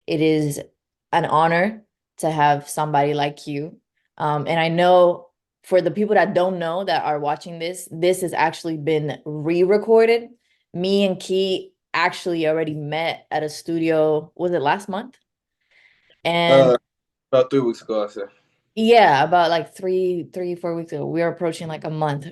it is an honor to have somebody like you. And I know for the people that don't know that are watching this has actually been re-recorded. Me and Key actually already met at a studio, was it last month? And Uh, about 3 weeks ago, I said. yeah, about like 4 weeks ago. We are approaching like a month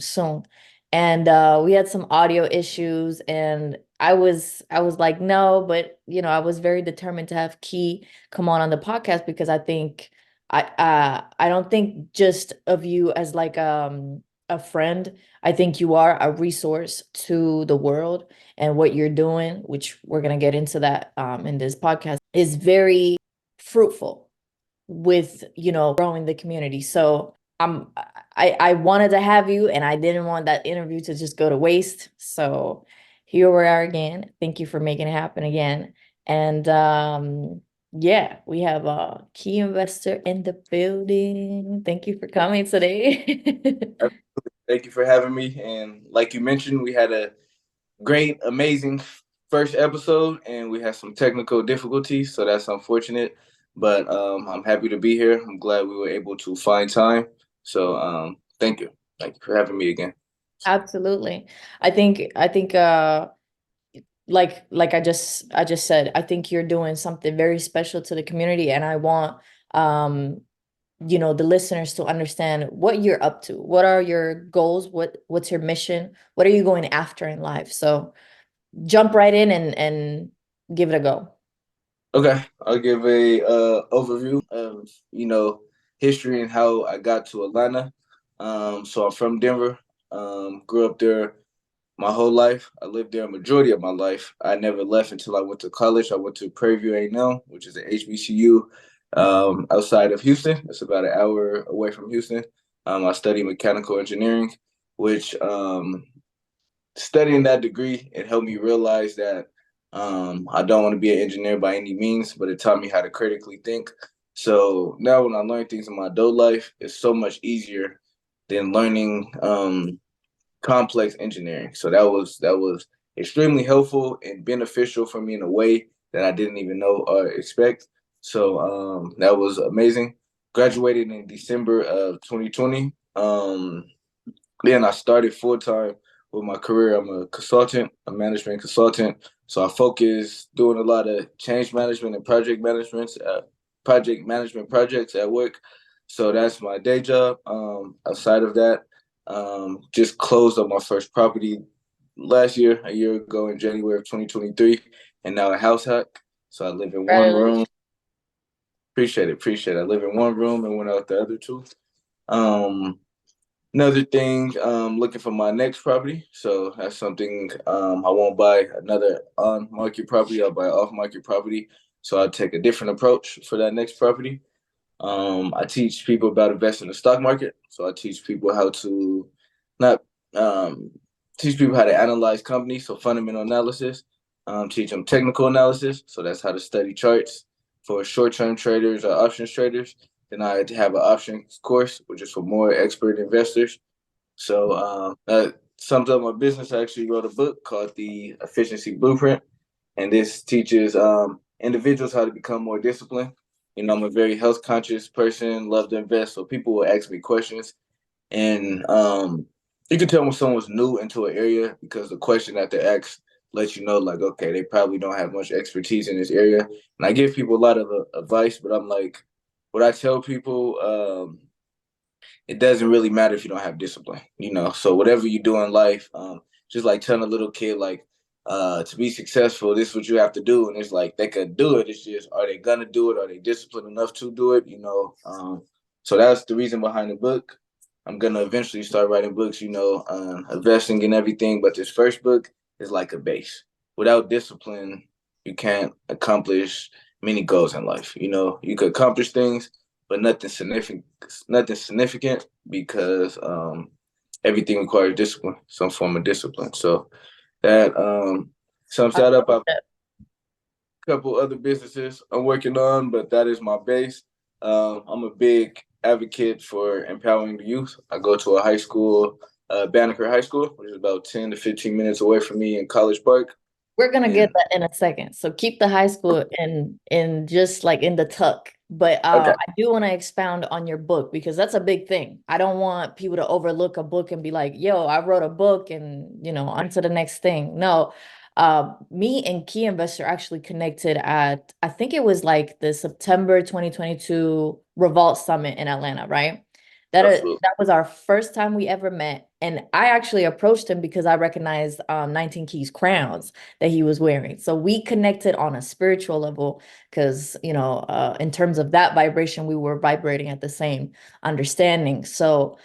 soon. And we had some audio issues and I was like, no, but I was very determined to have Key come on the podcast because I think I don't think just of you as like a friend. I think you are a resource to the world, and what you're doing, which we're gonna get into that in this podcast, is very fruitful with growing the community. So I wanted to have you, and I didn't want that interview to just go to waste. So here we are again. Thank you for making it happen again. And yeah, we have a key investor in the building. Thank you for coming today. Thank you for having me. And like you mentioned, we had a great, amazing first episode, and we had some technical difficulties, so that's unfortunate. But I'm happy to be here. I'm glad we were able to find time. So thank you. Thank you for having me again. Absolutely. I think like I just said, I think you're doing something very special to the community, and I want um the listeners to understand what you're up to. What are your goals? What's your mission? What are you going after in life? So jump right in and give it a go. Okay, I'll give a overview of history and how I got to Atlanta. So I'm from Denver. Grew up there my whole life. I lived there a majority of my life. I never left until I went to college. I went to Prairie View A&M, which is an HBCU outside of Houston. It's about an hour away from Houston. I studied mechanical engineering, which studying that degree, it helped me realize that I don't want to be an engineer by any means, but it taught me how to critically think. So now when I learn things in my adult life, it's so much easier than learning complex engineering. So that was extremely helpful and beneficial for me in a way that I didn't even know or expect. So that was amazing. Graduated in December of 2020. Then I started full time with my career. I'm a consultant, a management consultant. So I focus doing a lot of change management and project management projects at work. So that's my day job. Outside of that, just closed on my first property last year, a year ago in January of 2023, and now a house hack. So I live in one room. Congratulations. Appreciate it, appreciate it. I live in one room and went out the other two. Um, Another thing, looking for my next property. So that's something I won't buy another on market property. I'll buy off market property. So I'll take a different approach for that next property. I teach people about investing in the stock market. So I teach people how to not teach people how to analyze companies. So fundamental analysis. Teach them technical analysis. So that's how to study charts for short-term traders or options traders. Then I have an options course, which is for more expert investors. So that sums up my business. I actually wrote a book called The Efficiency Blueprint, and this teaches individuals how to become more disciplined. I'm a very health conscious person, love to invest, so people will ask me questions, and you can tell when someone's new into an area because the question that they ask lets you know, like, okay, they probably don't have much expertise in this area. And I give people a lot of advice, but I'm like, what I tell people, it doesn't really matter if you don't have discipline. So whatever you do in life, just like telling a little kid, like, to be successful, this is what you have to do. And it's like they could do it. It's just, are they gonna do it? Are they disciplined enough to do it? So that's the reason behind the book. I'm gonna eventually start writing books, investing and everything. But this first book is like a base. Without discipline, you can't accomplish many goals in life. You could accomplish things, but nothing significant because everything requires discipline, some form of discipline. So that sums I that up. love I've that. a couple other businesses I'm working on, but that is my base. I'm a big advocate for empowering the youth. I go to a high school, Banneker High School, which is about 10 to 15 minutes away from me in College Park. We're gonna get And that in a second. So keep the high school in just like in the tuck. But okay, I do want to expound on your book because that's a big thing. I don't want people to overlook a book and be like, "Yo, I wrote a book," and on to the next thing. No, me and Key Investor actually connected at I think it was like the September 2022 Revolt Summit in Atlanta, right? absolutely. That was our first time we ever met, and I actually approached him because I recognized 19 Keys crowns that he was wearing. So we connected on a spiritual level because, in terms of that vibration, we were vibrating at the same understanding. So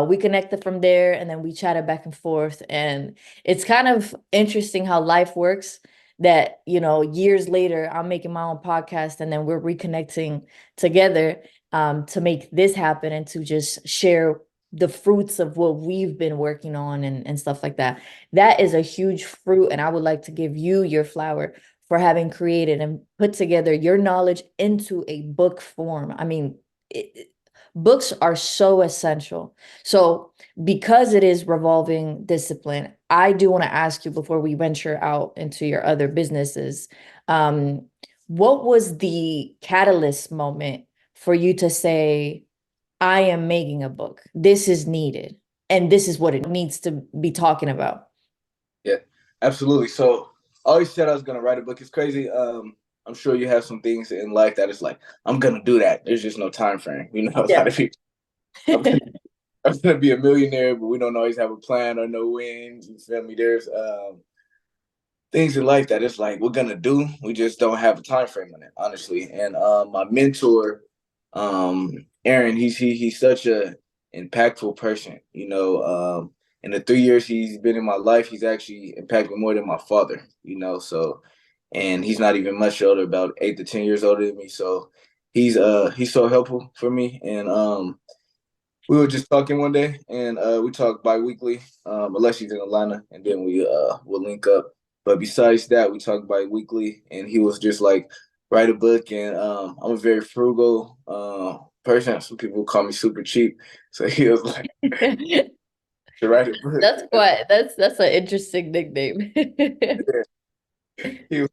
we connected from there and then we chatted back and forth. And it's kind of interesting how life works that, years later, I'm making my own podcast and then we're reconnecting together to make this happen and to just share the fruits of what we've been working on and stuff like that. That is a huge fruit, and I would like to give you your flower for having created and put together your knowledge into a book form. I mean, books are so essential. So, because it is revolving discipline, I do want to ask you before we venture out into your other businesses, um, what was the catalyst moment for you to say, I am making a book. This is needed. And this is what it needs to be talking about. Yeah, absolutely. So I always said I was gonna write a book. It's crazy. I'm sure you have some things in life that it's like, I'm gonna do that. There's just no time frame. A Yeah. lot of people I'm gonna, I'm gonna be a millionaire, but we don't always have a plan or know when. You feel me? There's things in life that it's like we're gonna do. We just don't have a time frame on it, honestly. And my mentor, Aaron, he's such a impactful person. In the 3 years he's been in my life, he's actually impacted more than my father. So and he's not even much older, about 8 to 10 years older than me. So he's so helpful for me. And we were just talking one day, and we talk bi-weekly, unless he's in Atlanta, and then we'll link up. But besides that, we talk bi-weekly, and he was just like, write a book. And I'm a very frugal person. Some people call me super cheap, so he was like, to write a book. That's an interesting nickname. He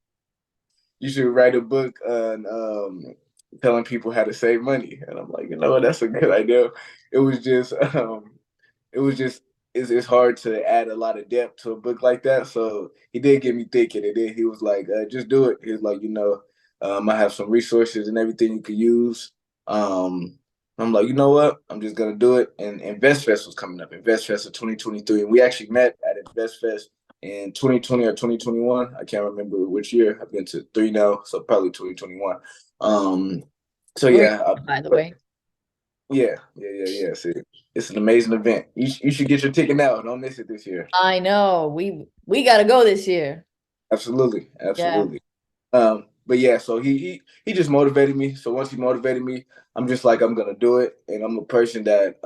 You should write a book on telling people how to save money. And I'm like, that's a good idea. It was just, it was just, it's hard to add a lot of depth to a book like that. So he did get me thinking. And then he was like, just do it. He was like, I have some resources and everything you could use. I'm like, you know what? I'm just gonna do it. And InvestFest was coming up. InvestFest of 2023, and we actually met at InvestFest in 2020 or 2021. I can't remember which year. I've been to three now, so probably 2021. Um, so Where are yeah, you, by the way? yeah. See, it's an amazing event. You should get your ticket now. Don't miss it this year. I know. We gotta go this year. Absolutely, Yeah. absolutely. But yeah, so he just motivated me. So once he motivated me, I'm just like, I'm gonna do it. And I'm a person that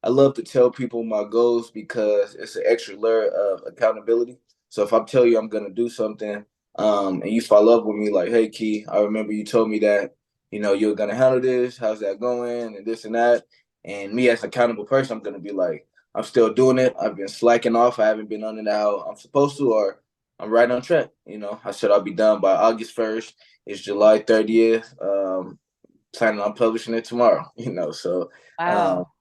I love to tell people my goals because it's an extra layer of accountability. So if I tell you I'm gonna do something, and you follow up with me like, hey Key, I remember you told me that, you're gonna handle this, how's that going, and this and that. And me as an accountable person, I'm gonna be like, I'm still doing it. I've been slacking off. I haven't been on it how I'm supposed to, or I'm right on track. I said I'll be done by August 1st. It's July 30th. Planning on publishing it tomorrow. So um, Wow.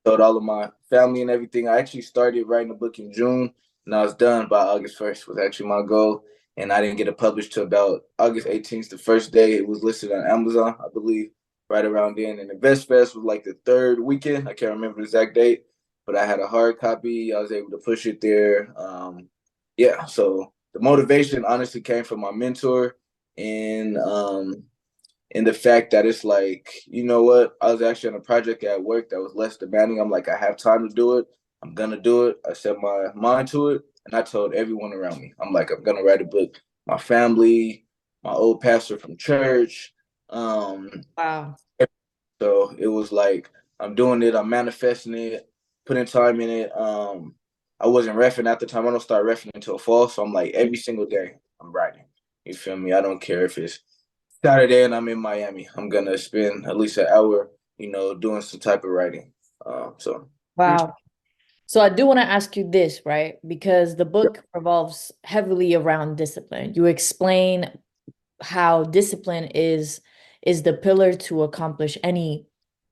told all of my family and everything. I actually started writing a book in June, and I was done by August 1st. Was actually my goal, and I didn't get it published till about August 18th, the first day it was listed on Amazon, I believe, right around then. And InvestFest was like the third weekend. I can't remember the exact date, but I had a hard copy. I was able to push it there. Yeah, so the motivation honestly came from my mentor and the fact that it's like, you know what, I was actually on a project at work that was less demanding. I'm like, I have time to do it. I'm gonna do it. I set my mind to it, and I told everyone around me, I'm like, I'm gonna write a book. My family, my old pastor from church, um, Wow. so it was like I'm doing it, I'm manifesting it, putting time in it. I wasn't refing at the time. I don't start refing until fall. So I'm like every single day I'm writing. You feel me? I don't care if it's Saturday and I'm in Miami. I'm gonna spend at least an hour, doing some type of writing. So Wow. So I do want to ask you this, right? Because the book revolves heavily around discipline. You explain how discipline is the pillar to accomplish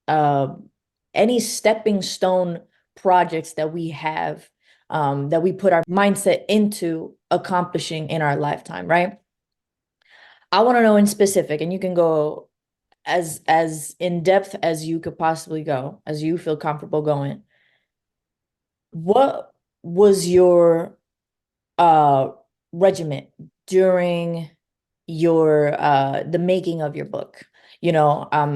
uh any stepping stone projects that we have, that we put our mindset into accomplishing in our lifetime, right? I want to know in specific, and you can go as in depth as you could possibly go, as you feel comfortable going. What was your uh regiment during your the making of your book? And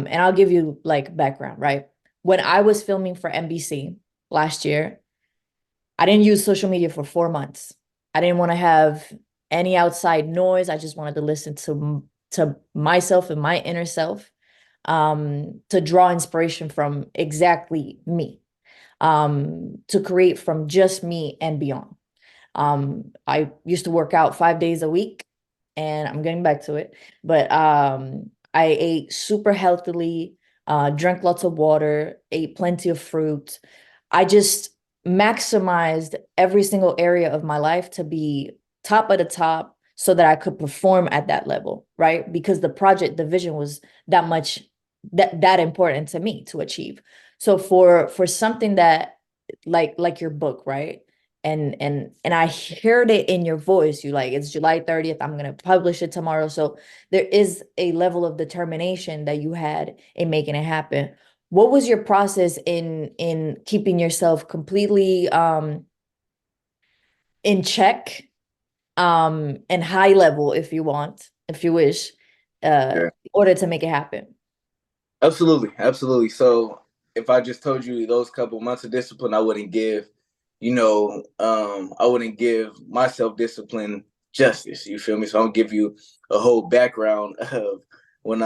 I'll give you like background, right? When I was filming for NBC last year, I didn't use social media for 4 months. I didn't want to have any outside noise. I just wanted to listen to myself and my inner self, to draw inspiration from exactly me, to create from just me and beyond. I used to work out 5 days a week, and I'm getting back to it, but I ate super healthily, drank lots of water, ate plenty of fruit. I just maximized every single area of my life to be top of the top so that I could perform at that level, right? Because the vision was that much that important to me to achieve. So for something that like your book, right? And I heard it in your voice. You like, it's July 30th. I'm gonna publish it tomorrow. So there is a level of determination that you had in making it happen. What was your process in keeping yourself completely in check, and high level, if you want, if you wish, Yeah. in order to make it happen? Absolutely, absolutely. So if I just told you those couple months of discipline, I wouldn't give, I wouldn't give myself discipline justice. You feel me? So I'll give you a whole background of when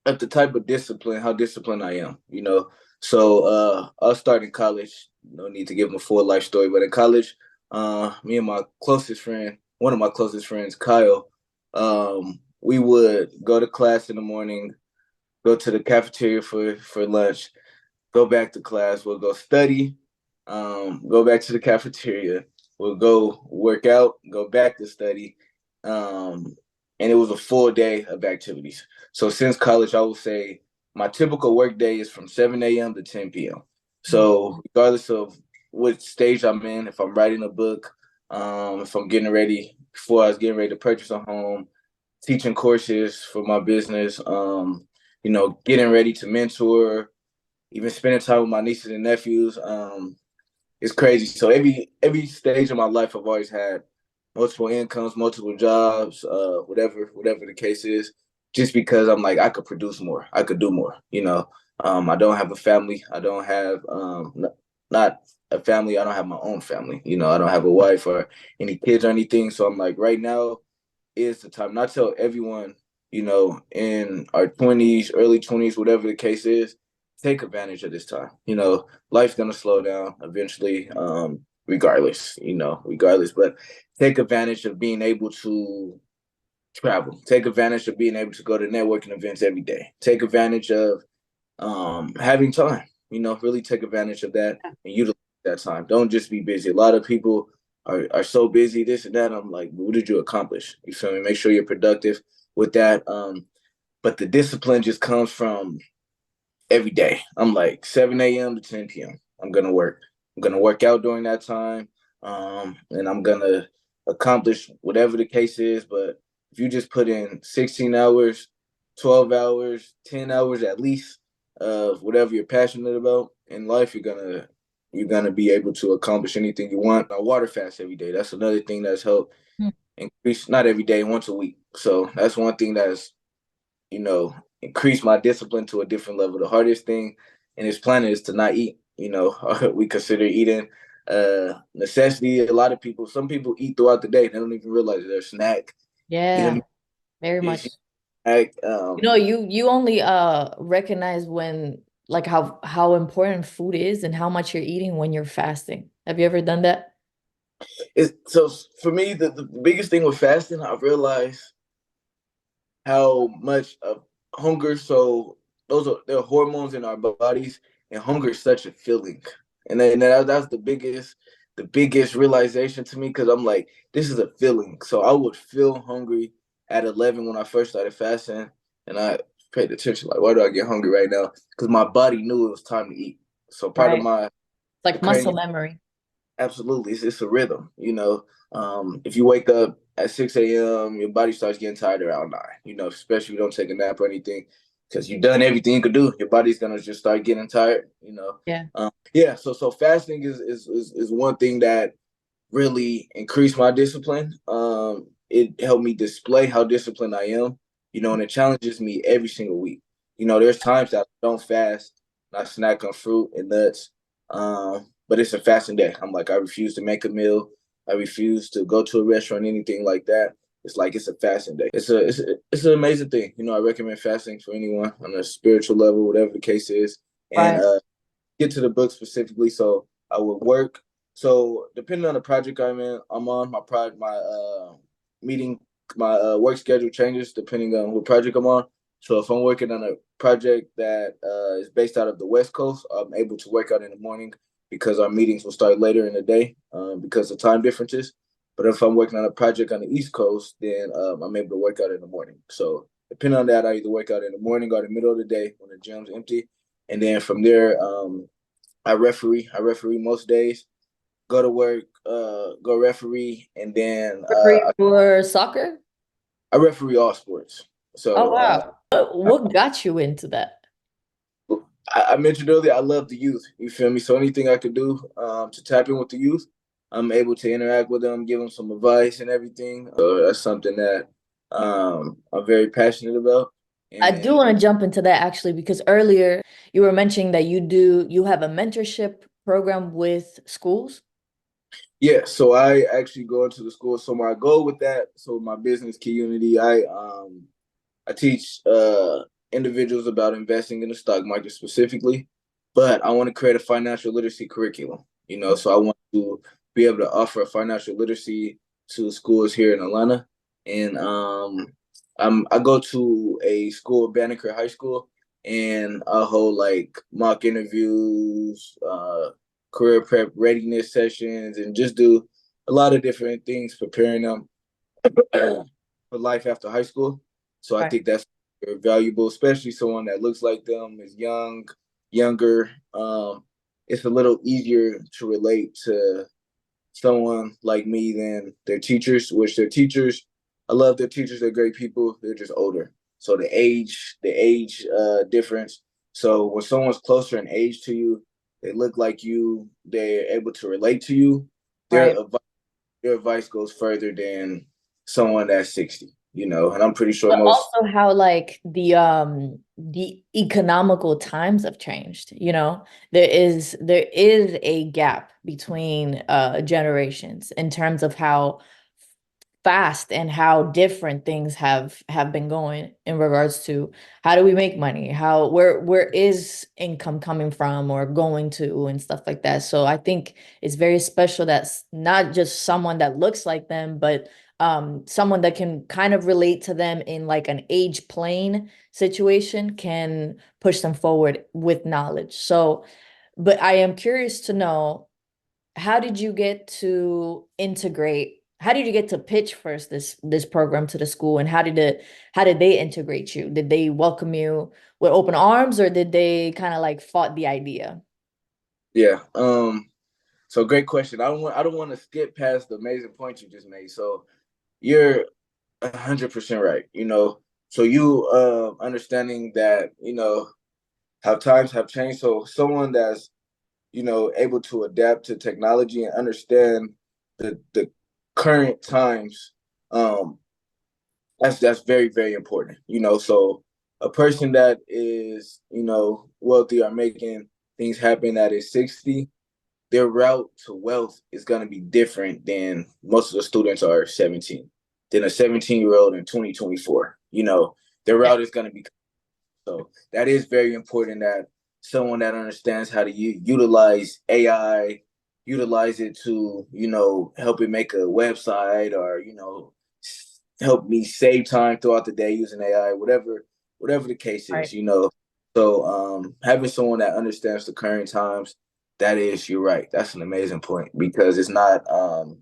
of the type of discipline, how disciplined I am. So I'll start in college. No need to give them a full life story, but in college, me and my closest friend, one of my closest friends, Kyle, we would go to class in the morning, go to the cafeteria for lunch, go back to class. We'll go study, go back to the cafeteria. We'll go work out, go back to study. Um, and it was a full day of activities. So since college, I will say my typical work day is from 7 a.m. to 10 p.m. So regardless of what stage I'm in, if I'm writing a book, if I'm getting ready, before I was getting ready to purchase a home, teaching courses for my business, getting ready to mentor, even spending time with my nieces and nephews. It's crazy. So every stage of my life, I've always had multiple incomes, multiple jobs, whatever the case is. Just because I'm like, I could produce more, I could do more. I don't have a family. I don't have not a family. I don't have my own family. I don't have a wife or any kids or anything. So I'm like, right now is the time. And I tell everyone, in our 20s, early 20s, whatever the case is, take advantage of this time. Life's gonna slow down eventually, regardless. But take advantage of being able to travel. Take advantage of being able to go to networking events every day. Take advantage of having time. Really take advantage of that and utilize that time. Don't just be busy. A lot of people are so busy, this and that. I'm like, what did you accomplish? You feel me? Make sure you're productive with that. But the discipline just comes from every day. I'm like 7 a.m. to 10 p.m. I'm gonna work. I'm gonna work out during that time. And I'm gonna accomplish whatever the case is. But if you just put in 16 hours, 12 hours, 10 hours at least of whatever you're passionate about in life, you're gonna be able to accomplish anything you want. I water fast every day. That's another thing that's helped increase, not every day, once a week. So that's one thing that's increase my discipline to a different level. The hardest thing in this planet is to not eat. We consider eating necessity. A lot of people, some people eat throughout the day. They don't even realize they're a snack. You know, Yeah, very it's much. snack. You only recognize when, like, how important food is and how much you're eating when you're fasting. Have you ever done that? So for me, the biggest thing with fasting, I realized how much of hunger. So there are hormones in our bodies, and hunger is such a feeling. that was the biggest realization to me because I'm like, this is a feeling. So I would feel hungry at 11 when I first started fasting, and I paid attention like, why do I get hungry right now? Because my body knew it was time to eat. So part of Right. my It's like muscle circadian, memory. absolutely, it's a rhythm. If you wake up at 6 a.m., your body starts getting tired around 9. Especially if you don't take a nap or anything, because you've done everything you could do. Your body's gonna just start getting tired. Yeah. Yeah. So fasting is one thing that really increased my discipline. It helped me display how disciplined I am. And it challenges me every single week. There's times that I don't fast, and I snack on fruit and nuts. But it's a fasting day. I'm like, I refuse to make a meal. I refuse to go to a restaurant, anything like that. It's like it's a fasting day. It's an amazing thing. I recommend fasting for anyone on a spiritual level, whatever the case is. And Right. get to the book specifically. So I would work. So depending on the project I'm on, meeting, my work schedule changes depending on what project I'm on. So if I'm working on a project that is based out of the West Coast, I'm able to work out in the morning because our meetings will start later in the day because of time differences. But if I'm working on a project on the East Coast, then I'm able to work out in the morning. So depending on that, I either work out in the morning or the middle of the day when the gym's empty. And then from there, I referee. I referee most days. Go to work, go referee, and then Referee for soccer? I referee all sports. Oh So wow. What got you into that? I mentioned earlier, I love the youth. You feel me? So anything I could do to tap in with the youth, I'm able to interact with them, give them some advice and everything. So that's something that I'm very passionate about. I do And want to jump into that actually because earlier you were mentioning that you have a mentorship program with schools. yeah, so I actually go into the school. So my goal with that, so my business community, I teach individuals about investing in the stock market specifically, but I want to create a financial literacy curriculum. So I want to be able to offer financial literacy to schools here in Atlanta, and I go to a school, Banneker High School, and I hold like mock interviews, career prep readiness sessions, and just do a lot of different things preparing them for life after high school. So I Right. think that's very valuable, especially someone that looks like them, is younger. It's a little easier to relate to someone like me than their teachers, which their teachers, I love their teachers, they're great people, they're just older. So the age difference. So when someone's closer in age to you, they look like you, they're able to relate to you, their Right. advice their advice goes further than someone that's 60, and I'm pretty sure But most. also how like the economical times have changed, you know? There is a gap between generations in terms of how fast and how different things have been going in regards to how do we make money, how where is income coming from or going to and stuff like that. So I think it's very special that's not just someone that looks like them, but someone that can kind of relate to them in like an age plane situation can push them forward with knowledge. So but I am curious to know, how did you get to integrate, how did you get to pitch first this program to the school, and how did they integrate you? Did they welcome you with open arms, or did they kind of like fought the idea? Yeah. So great question. I don't want to skip past the amazing point you just made. So you're 100% right. So you understanding that how times have changed. So someone that's able to adapt to technology and understand the current times, um, that's very, very important. So a person that is, wealthy or making things happen that is 60, their route to wealth is going to be different than most of the students are 17, than a 17-year-old in 2024. Their Yeah. route is going to be, so that is very important that someone that understands how to utilize AI, utilize it to, help it make a website or, help me save time throughout the day using AI, whatever the case Right. is. So having someone that understands the current times, That is, you're right. That's an amazing point because it's not the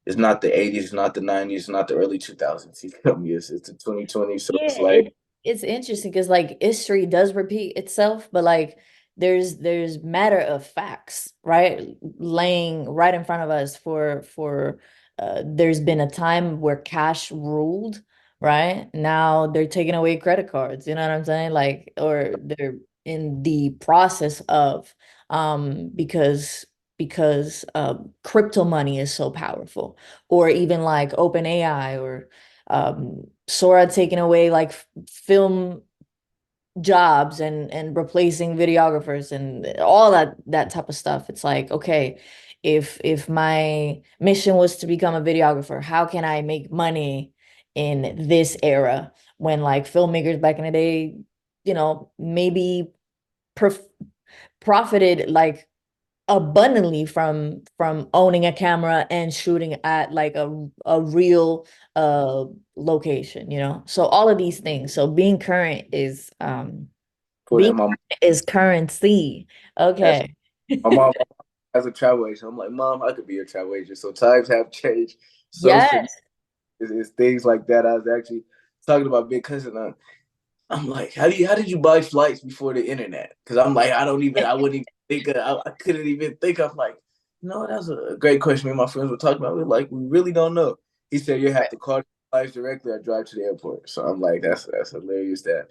80s, it's not the 90s, it's not the early 2000s. You feel me? It's the 2020. So Yeah, it's like it's interesting because like history does repeat itself, but like there's matter of facts, right? Laying right in front of us for there's been a time where cash ruled, right? Now they're taking away credit cards, you know what I'm saying? Like, or they're in the process of because crypto money is so powerful, or even like open AI or Sora taking away like film jobs and replacing videographers and all that type of stuff. It's like, okay, if my mission was to become a videographer, how can I make money in this era when like filmmakers back in the day, maybe prof profited like abundantly from owning a camera and shooting at like a real location, so all of these things, so being current is for being that. My current is currency. that's Okay. my mom as a travel agent. I'm like, Mom, I could be a travel agent. So times have changed so Yes. significantly. It's things like that. I was actually talking about big cousin. I'm like, how did you buy flights before the internet? Because I'm like, I wouldn't even think I couldn't even think. I'm like, no, that's a great question. Me and my friends were talking about. We're like, we really don't know. He said you have to call the flights directly or drive to the airport. So I'm like, that's hilarious. That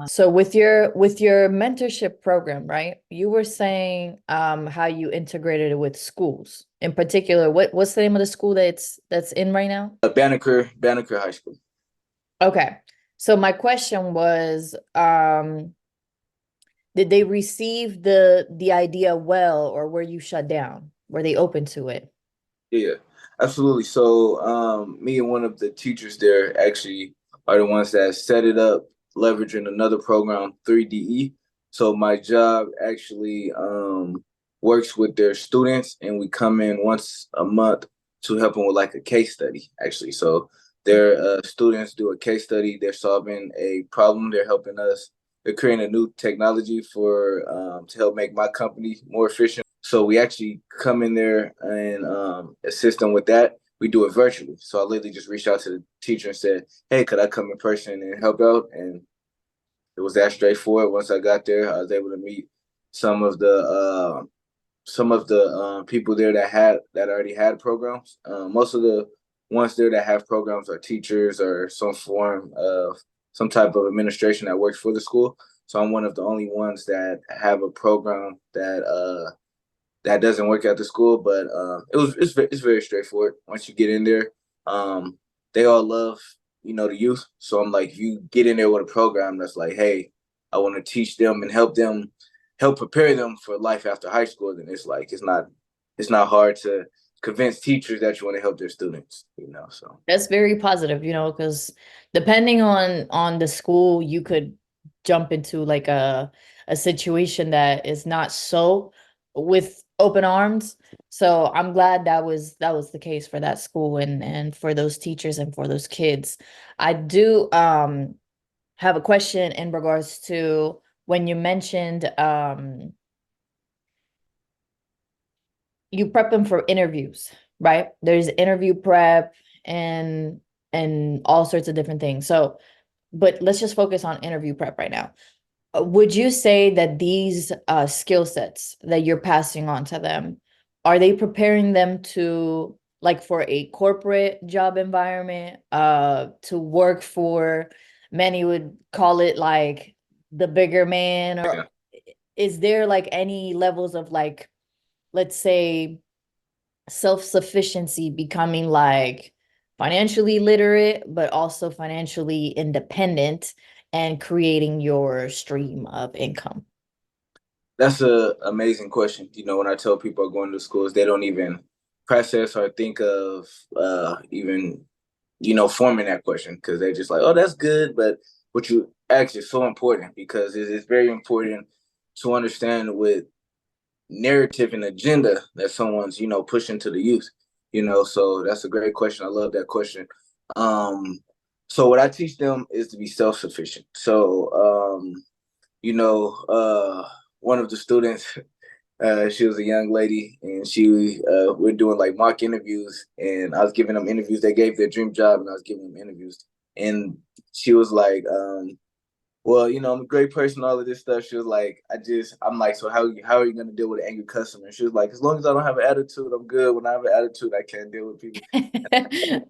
So with your mentorship program, right? You were saying how you integrated it with schools. In particular, what's the name of the school that's in right now? Banneker High School. Okay. So my question was, did they receive the idea well, or were you shut down? Were they open to it? Yeah, absolutely. So, me and one of the teachers there actually are the ones that set it up, leveraging another program, 3DE. So my job actually works with their students, and we come in once a month to help them with like a case study, actually. So their students do a case study. They're solving a problem. They're helping us. They're creating a new technology for to help make my company more efficient. So we actually come in there and assist them with that. We do it virtually. So I literally just reached out to the teacher and said, "Hey, could I come in person and help out?" And it was that straightforward. Once I got there, I was able to meet some of the people there that already had programs. Most of the ones there that have programs are teachers or some form of some type of administration that works for the school. So I'm one of the only ones that have a program that doesn't work at the school, but it's very straightforward. Once you get in there, um, they all love the youth. So I'm like, if you get in there with a program that's like, hey, I want to teach them and help prepare them for life after high school, then it's like it's not hard to convince teachers that you want to help their students. So That's very positive, because depending on the school, you could jump into like a situation that is not so with open arms. So I'm glad that was the case for that school and for those teachers and for those kids. I do have a question in regards to when you mentioned you prep them for interviews, right? There's interview prep and all sorts of different things. So, but let's just focus on interview prep right now. Would you say that these skill sets that you're passing on to them, are they preparing them to like for a corporate job environment, to work for, many would call it like the bigger man, or yeah. is there like any levels of like, let's say, self-sufficiency, becoming like financially literate, but also financially independent and creating your stream of income? That's a amazing question. When I tell people are going to schools, they don't even process or think of even forming that question because they're just like, oh, that's good. But what you ask is so important because it's very important to understand what narrative and agenda that someone's, pushing to the youth. So that's a great question. I love that question. Um, so what I teach them is to be self-sufficient. So, one of the students She was a young lady, and we're doing like mock interviews, and I was giving them interviews. They gave their dream job, and I was giving them interviews. And she was like, well, I'm a great person, all of this stuff. She was like, I'm like, so how are you gonna deal with an angry customer? And she was like, as long as I don't have an attitude, I'm good. When I have an attitude, I can't deal with people.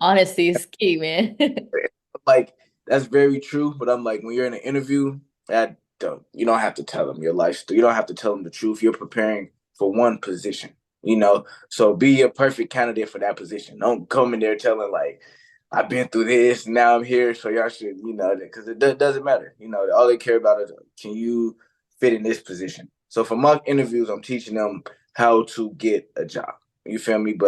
Honesty is key, man. Like, that's very true, but I'm like, when you're in an interview, you don't have to tell them your life story. You don't have to tell them the truth. You're preparing for one position. So be a perfect candidate for that position. Don't come in there telling like, I've been through this, now I'm here, so y'all should, because doesn't matter. All they care about is, can you fit in this position? So for mock interviews, I'm teaching them how to get a job. You feel me?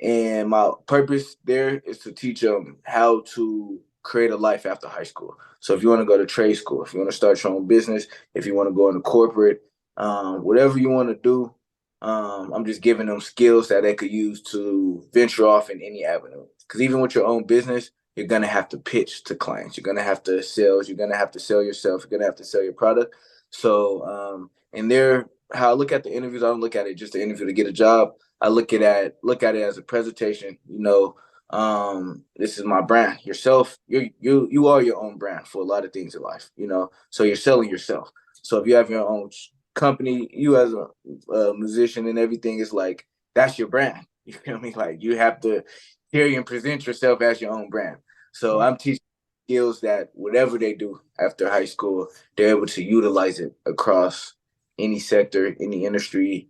And my purpose there is to teach them how to create a life after high school. So if you want to go to trade school, if you want to start your own business, if you want to go into corporate, whatever you want to do, I'm just giving them skills that they could use to venture off in any avenue. Because even with your own business, you're gonna have to pitch to clients. You're gonna have to sell. You're gonna have to sell yourself. You're gonna have to sell your product. So, and there, how I look at the interviews, I don't look at it just an interview to get a job. I look at it as a presentation. This is my brand. Yourself, you are your own brand for a lot of things in life. So you're selling yourself. So if you have your own company, you as a musician and everything, is like that's your brand. You feel me? Like you have to carry and present yourself as your own brand. So I'm teaching skills that whatever they do after high school, they're able to utilize it across any sector, any industry,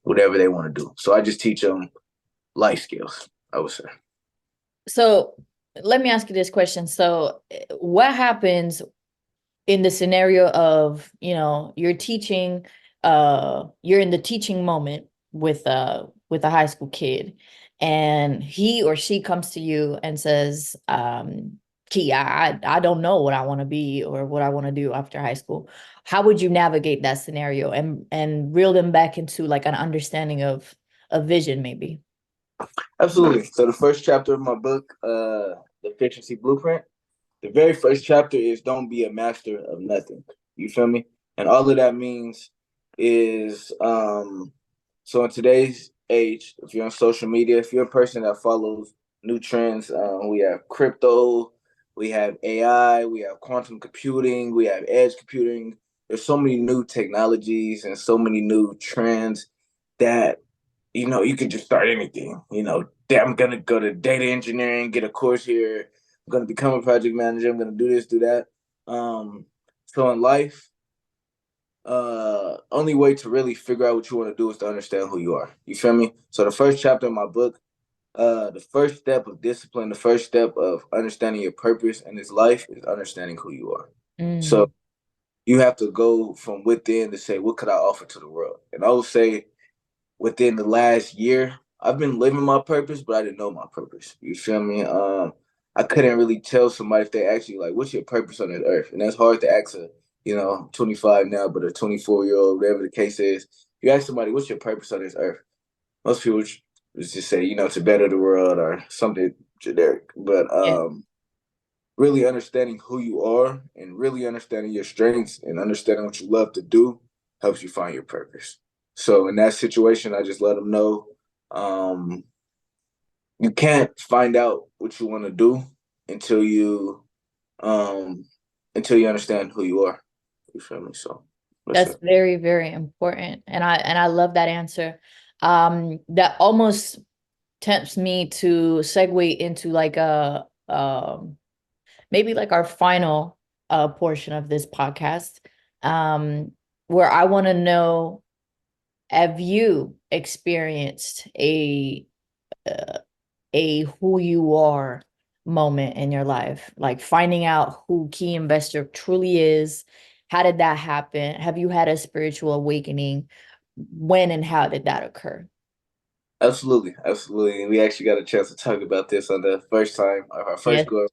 whatever they want to do. So I just teach them life skills, I would say. So let me ask you this question. So what happens in the scenario of, you're teaching, you're in the teaching moment with a high school kid, and he or she comes to you and says, Key, I don't know what I want to be or what I want to do after high school. How would you navigate that scenario and reel them back into like an understanding of a vision, maybe? Absolutely. So the first chapter of my book, The Efficiency Blueprint, the very first chapter is don't be a master of nothing. You feel me? And all of that means is so in today's age, if you're on social media, if you're a person that follows new trends, we have crypto, we have AI, we have quantum computing, we have edge computing. There's so many new technologies and so many new trends that you could just start anything. I'm gonna go to data engineering, get a course here. I'm gonna become a project manager. I'm gonna do this, do that. So in life, only way to really figure out what you want to do is to understand who you are. You feel me? So the first chapter of my book, the first step of discipline, the first step of understanding your purpose in this life is understanding who you are. So you have to go from within to say, what could I offer to the world? And I would say within the last year, I've been living my purpose, but I didn't know my purpose. You feel me? I couldn't really tell somebody if they actually like, what's your purpose on this earth? And that's hard to ask a, 25 now, but a 24-year-old, whatever the case is. You ask somebody, what's your purpose on this earth? Most people just say, to better the world or something generic. But Yeah. really understanding who you are and really understanding your strengths and understanding what you love to do helps you find your purpose. So in that situation, I just let them know you can't find out what you want to do until you um, understand who you are. You feel me? So that's That's it. very, very important. And I love that answer. That almost tempts me to segue into like a maybe like our final portion of this podcast, where I want to know, have you experienced uh, a who you are moment in your life, like finding out who Key Investor truly is? How did that happen? Have you had a spiritual awakening? When and how did that occur? Absolutely, absolutely. We actually got a chance to talk about this on the first time of our first Yes. go.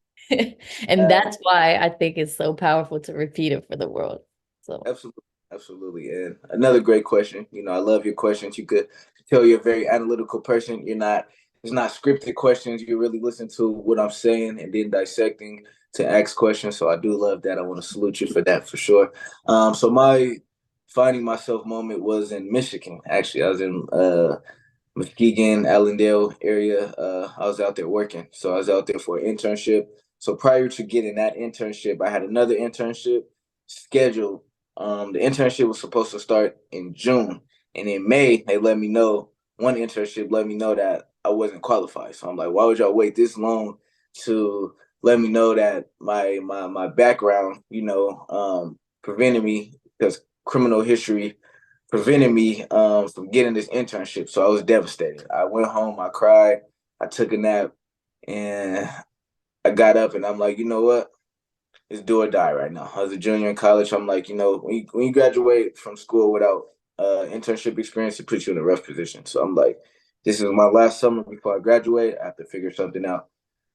And Uh, that's why I think it's so powerful to repeat it for the world. So, Absolutely, absolutely. And another great question. I love your questions. You could tell you're a very analytical person. It's not scripted questions. You really listen to what I'm saying and then dissecting to ask questions. So I do love that. I want to salute you for that for sure. So my finding myself moment was in Michigan. Actually, I was in Muskegon, Allendale area. I was out there working. So I was out there for an internship. So prior to getting that internship, I had another internship scheduled. The internship was supposed to start in June. And in May, they let me know, one internship let me know that I wasn't qualified. So I'm like, why would y'all wait this long to let me know that my background, prevented me because criminal history prevented me from getting this internship. So I was devastated. I went home, I cried, I took a nap, and I got up and I'm like, you know what? It's do or die right now. I was a junior in college. I'm like, when you graduate from school without internship experience, it puts you in a rough position. So I'm like, this is my last summer before I graduate. I have to figure something out.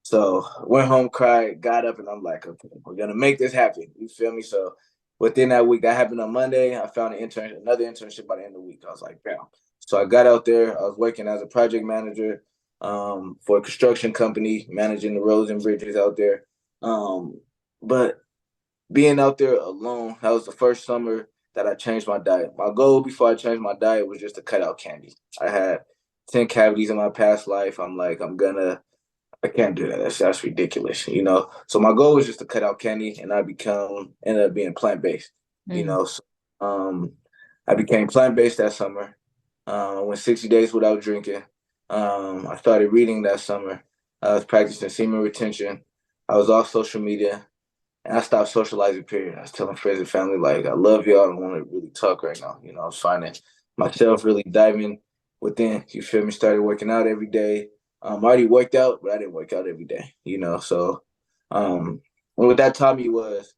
So went home, cried, got up, and I'm like, okay, we're gonna make this happen. You feel me? So within that week, that happened on Monday. I found another internship by the end of the week. I was like, bam. So I got out there. I was working as a project manager for a construction company, managing the roads and bridges out there. But being out there alone, that was the first summer that I changed my diet. My goal before I changed my diet was just to cut out candy. I had 10 cavities in my past life. I'm like, I can't do that. That's ridiculous, you know. So my goal was just to cut out candy, and ended up being plant based, you Mm. know. So, I became plant based that summer. I went 60 days without drinking. I started reading that summer. I was practicing semen retention. I was off social media, and I stopped socializing. Period. I was telling friends and family like, I love y'all. I don't want to really talk right now. You know, I was finding myself really diving within. You feel me? Started working out every day. I already worked out, but I didn't work out every day, you know. So, and what that taught me was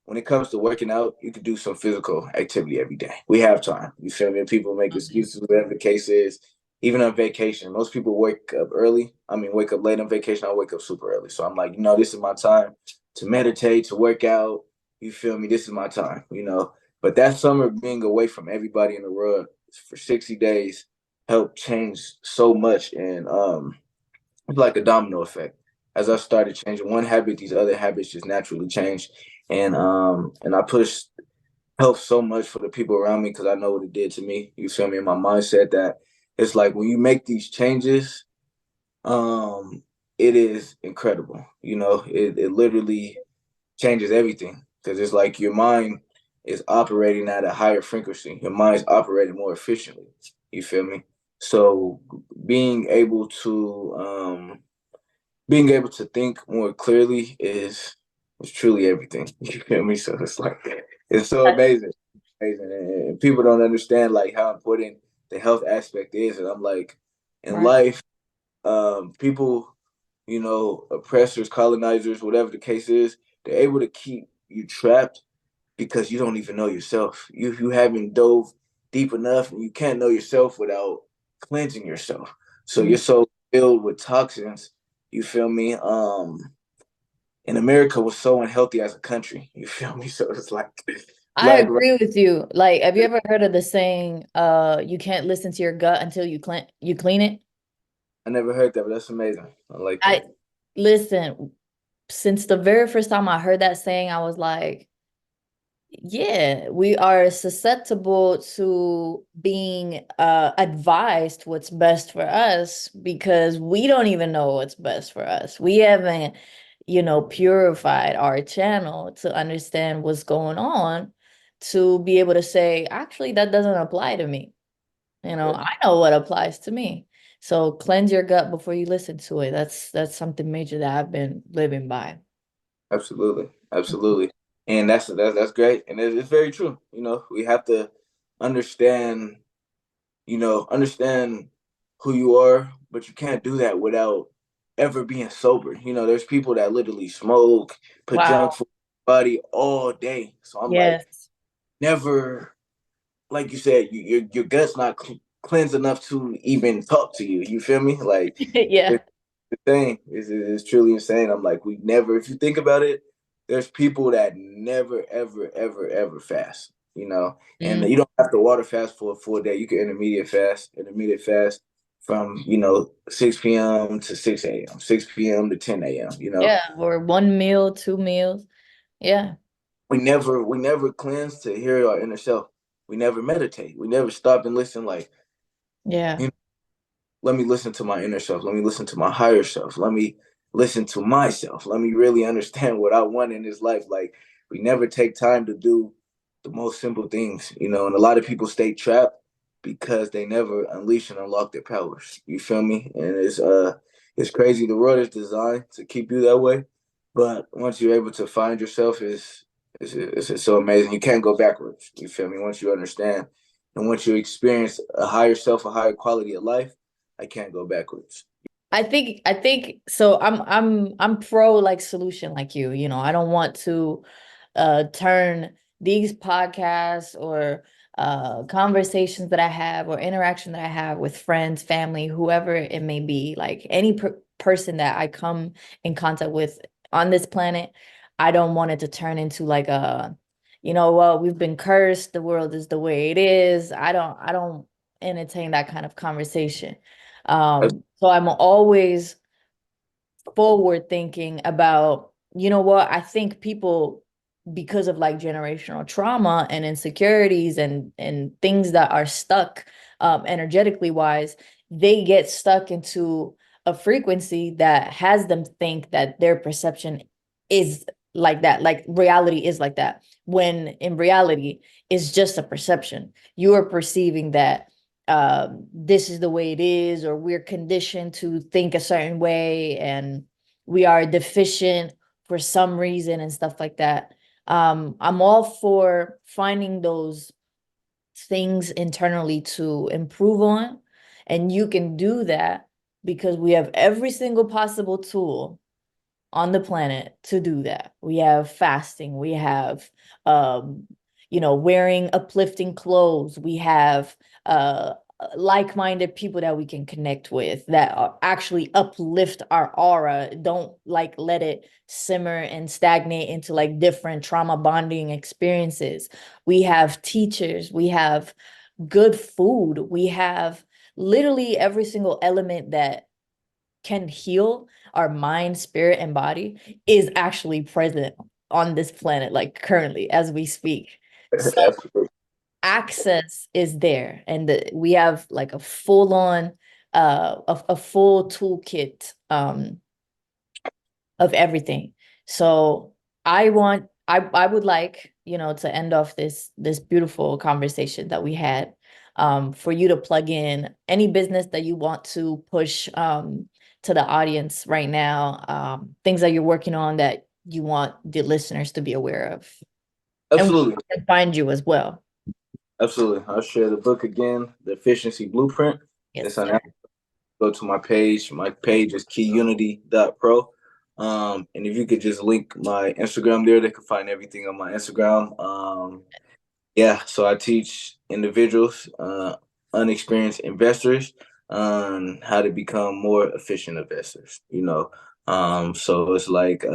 when it comes to working out, you can do some physical activity every day. We have time. You feel me? People make excuses, whatever the case is. Even on vacation, most people wake up early. I mean, wake up late on vacation. I wake up super early. So I'm like, this is my time to meditate, to work out. You feel me? This is my time, you know. But that summer being away from everybody in the world for 60 days helped change so much. And it's like a domino effect. As I started changing one habit, these other habits just naturally changed. And I pushed health so much for the people around me because I know what it did to me. You feel me? In my mindset that it's like when you make these changes, um, it is incredible. It literally changes everything because it's like your mind is operating at a higher frequency. Your mind's operating more efficiently. You feel me? So being able to being able to think more clearly is truly everything. You feel me? So it's like it's so amazing, amazing, and people don't understand like how important the health aspect is. And I'm like, in Right. life, people, oppressors, colonizers, whatever the case is, they're able to keep you trapped because you don't even know yourself. You haven't dove deep enough, and you can't know yourself without cleansing yourself. So you're Mm. so filled with toxins. You feel me? And America was so unhealthy as a country. You feel me? So it's like I black. agree with you. Like, have you ever heard of the saying, you can't listen to your gut until you clean it? I never heard that, but that's amazing. I like I that. listen, since the very first time I heard that saying, I was like, yeah, we are susceptible to being advised what's best for us because we don't even know what's best for us. We haven't, purified our channel to understand what's going on, to be able to say, actually, that doesn't apply to me. Yep. I know what applies to me. So cleanse your gut before you listen to it. That's something major that I've been living by. Absolutely, absolutely, and that's great, and it's very true. We have to understand, understand who you are, but you can't do that without ever being sober. There's people that literally smoke, put junk Wow. food in their body all day. So I'm like, Yes. never, like you said, your gut's not cleansed enough to even talk to you. You feel me? Like Yeah. it's the thing is truly insane. I'm like, we never. If you think about it, there's people that never, ever, ever, ever fast. And Mm. you don't have to water fast for a full day. You can intermediate fast from 6 p.m. to 6 a.m., 6 p.m. to 10 a.m. Yeah. Or one meal, two meals. Yeah. We never cleanse to hear our inner self. we never meditate. We never stop and listen. Like, Yeah. you let me listen to my inner self. Let me listen to my higher self. Let me listen to myself. Let me really understand what I want in this life. Like, we never take time to do the most simple things, you know, and a lot of people stay trapped because they never unleash and unlock their powers. You feel me? And it's crazy. The world is designed to keep you that way. But once you're able to find yourself is so amazing. You can't go backwards. You feel me? Once you understand and once you experience a higher self, a higher quality of life, I can't go backwards. I think so. I'm pro like solution like you know, I don't want to turn these podcasts or conversations that I have or interaction that I have with friends, family, whoever it may be, like any person that I come in contact with on this planet, I don't want it to turn into like a, you know, well, we've been cursed, the world is the way it is. I don't entertain that kind of conversation. So I'm always forward thinking about, you know what, I think people, because of like generational trauma and insecurities and things that are stuck energetically wise, they get stuck into a frequency that has them think that their perception is like that, like reality is like that, when in reality it's just a perception. You are perceiving that this is the way it is, or we're conditioned to think a certain way, and we are deficient for some reason and stuff like that. I'm all for finding those things internally to improve on. And you can do that because we have every single possible tool on the planet to do that. We have fasting, we have um, you know, wearing uplifting clothes, we have like-minded people that we can connect with that actually uplift our aura. Don't like let it simmer and stagnate into like different trauma bonding experiences. We have teachers, we have good food, we have literally every single element that can heal our mind, spirit, and body is actually present on this planet, like currently as we speak. So Absolutely. access is there, and we have like a full on, a full toolkit of everything. So I would like, you know, to end off this beautiful conversation that we had, for you to plug in any business that you want to push to the audience right now, things that you're working on that you want the listeners to be aware of, and Absolutely. we can find you as well. Absolutely. I'll share the book again, The Efficiency Blueprint. Yes, It's on sir. Amazon. Go to my page. My page is keyunity.pro. And if you could just link my Instagram there, they can find everything on my Instagram. Yeah, so I teach individuals, unexperienced investors, on how to become more efficient investors. You know, so it's like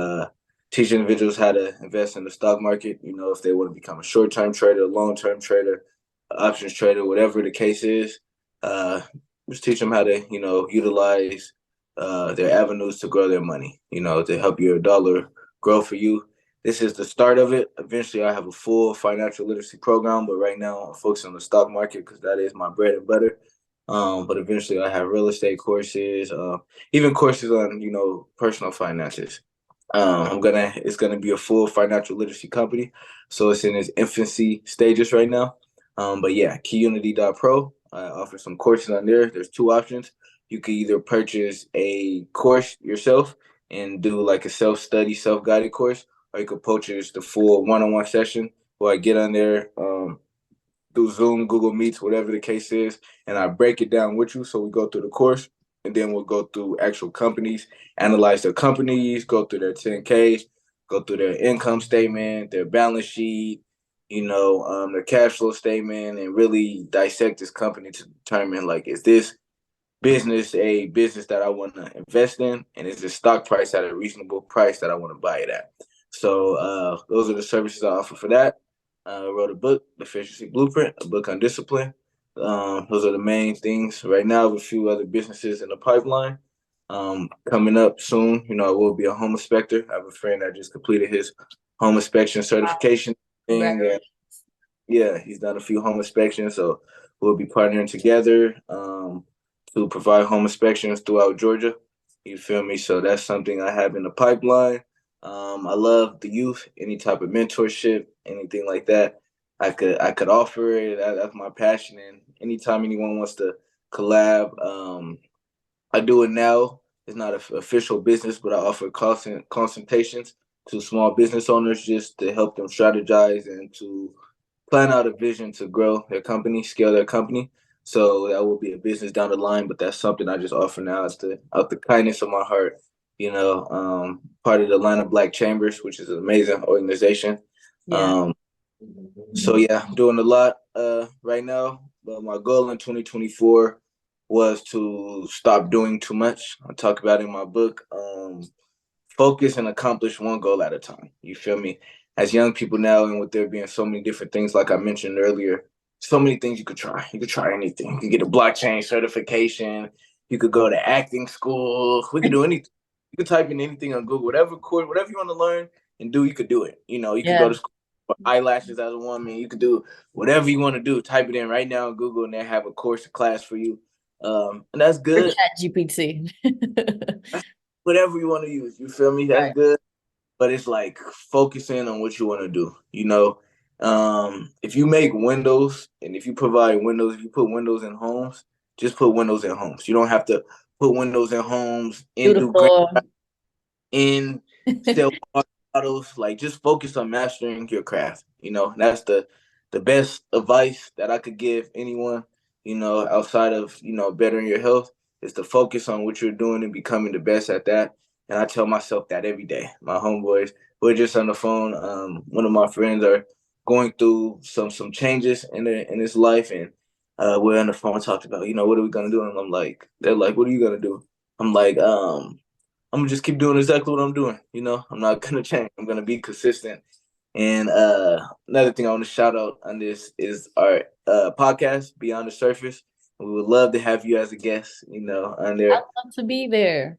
teach individuals how to invest in the stock market. You know, if they want to become a short-term trader, long-term trader, options trader, whatever the case is, uh, just teach them how to, you know, utilize their avenues to grow their money. You know, to help your dollar grow for you. This is the start of it. Eventually, I have a full financial literacy program, but right now I'm focused on the stock market because that is my bread and butter. But eventually, I have real estate courses, even courses on, you know, personal finances. It's gonna be a full financial literacy company, so it's in its infancy stages right now. But yeah, keyunity.pro. I offer some courses on there. There's two options. You can either purchase a course yourself and do like a self-study, self-guided course, or you could purchase the full one-on-one session where I get on there, through Zoom, Google Meets, whatever the case is, and I break it down with you. So we go through the course, and then we'll go through actual companies, analyze their companies, go through their 10Ks, go through their income statement, their balance sheet, you know, their cash flow statement, and really dissect this company to determine, like, is this business a business that I want to invest in, and is the stock price at a reasonable price that I want to buy it at. So those are the services I offer for that. I wrote a book, The Efficiency Blueprint, a book on discipline. Those are the main things right now. With a few other businesses in the pipeline. Coming up soon, you know, I will be a home inspector. I have a friend that just completed his home inspection Wow. certification thing. Congratulations. Yeah, he's done a few home inspections, so we'll be partnering together to provide home inspections throughout Georgia. You feel me? So that's something I have in the pipeline. I love the youth, any type of mentorship, anything like that. I could offer it. That's my passion. And anytime anyone wants to collab, I do it now. It's not an official business, but I offer consultations to small business owners just to help them strategize and to plan out a vision to grow their company, scale their company. So that will be a business down the line, but that's something I just offer now out the kindness of my heart. Part of the Atlanta Black Chambers, which is an amazing organization. Yeah. Um, so yeah, I'm doing a lot right now. But my goal in 2024 was to stop doing too much. I talk about it in my book. Focus and accomplish one goal at a time. You feel me? As young people now, and with there being so many different things, like I mentioned earlier, so many things you could try. You could try anything. You could get a blockchain certification. You could go to acting school. We could do anything. You could type in anything on Google, whatever course, whatever you want to learn and do, you could do it. You could go Yeah. to school for eyelashes as a woman. You could do whatever you want to do. Type it in right now on Google, and they have a course, a class for you. And that's Or good. Chat GPT. Whatever you want to use, you feel me? That's Right. good, but it's like focusing on what you want to do. If you make windows and if you provide windows, if you put windows in homes, just put windows in homes. You don't have to put windows in homes Do and the do grand floor. and sell models. Like just focus on mastering your craft. That's the best advice that I could give anyone. Outside of bettering your health, is to focus on what you're doing and becoming the best at that. And I tell myself that every day. My homeboys, we're just on the phone. One of my friends are going through some changes in his life, and we're on the phone talking about what are we gonna do, and I'm like, they're like, what are you gonna do? I'm like, I'm gonna just keep doing exactly what I'm doing. I'm not gonna change. I'm gonna be consistent. And another thing I want to shout out on this is our podcast, Beyond the Surface. We would love to have you as a guest, on I'd there. love to be there.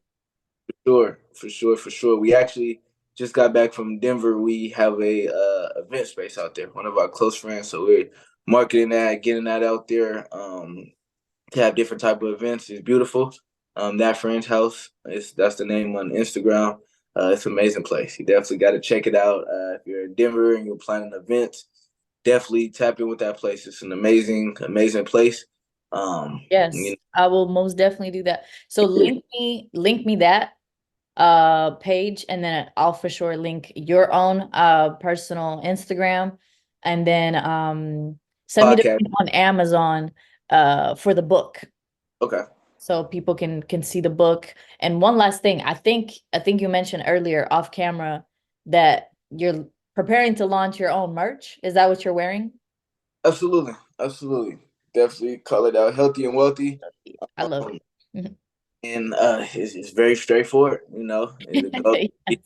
Sure, for sure, for sure. We actually just got back from Denver. We have a event space out there, one of our close friends. So we're marketing that, getting that out there. To have different type of events is beautiful. That friend's house is that's the name on Instagram. It's an amazing place. You definitely got to check it out. If you're in Denver and you're planning events, definitely tap in with that place. It's an amazing, amazing place. Yes, I will most definitely do that. So link me that page, and then I'll for sure link your own personal Instagram, and then send me the podcast. link on Amazon for the book, Okay, so people can see the book. And one last thing, I think you mentioned earlier off camera that you're preparing to launch your own merch. Is that what you're wearing? absolutely, absolutely, definitely call it out. Healthy and wealthy, I love um, it. and it's very straightforward. The goal is Yes.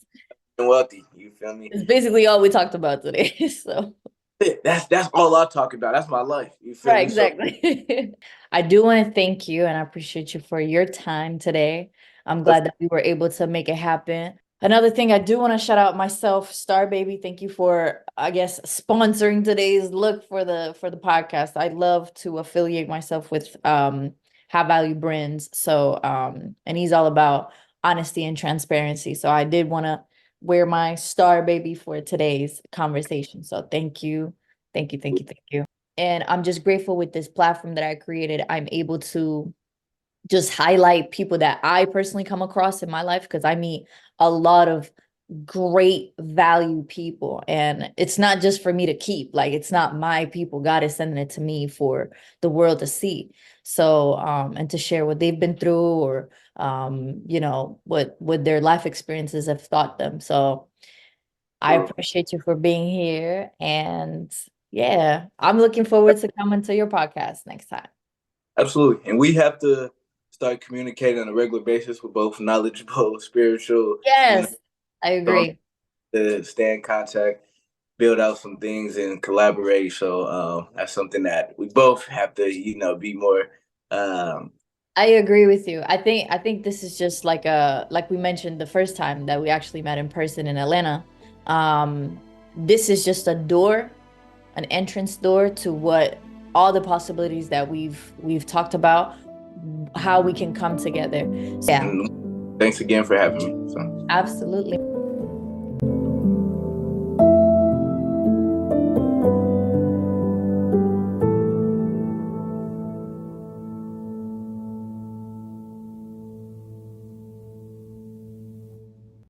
and wealthy. You feel me? It's basically all we talked about today. So That's all I talk about. That's my life. You feel right, me? So exactly. I do want to thank you and I appreciate you for your time today. I'm glad that we were able to make it happen. Another thing, I do want to shout out myself, Star Baby. Thank you for, I guess, sponsoring today's look for the podcast. I love to affiliate myself with high value brands. So and he's all about honesty and transparency. So I did want to wear my Star Baby for today's conversation. So thank you. Thank you, thank you, thank you. And I'm just grateful with this platform that I created. I'm able to just highlight people that I personally come across in my life, because I meet a lot of great value people, and it's not just for me to keep. Like, it's not my people. God is sending it to me for the world to see. So and to share what they've been through, or what their life experiences have taught them. So I appreciate you for being here. And yeah, I'm looking forward to coming to your podcast next time. absolutely. And we have to start communicating on a regular basis with both knowledgeable, spiritual, Yes, I so agree. to stay in contact, build out some things and collaborate. So that's something that we both have to, be more um I agree with you. I think this is just like we mentioned the first time that we actually met in person in Atlanta. Um, this is just a door, an entrance door to what all the possibilities that we've talked about, how we can come together. So, yeah. And thanks again for having me. So. Absolutely.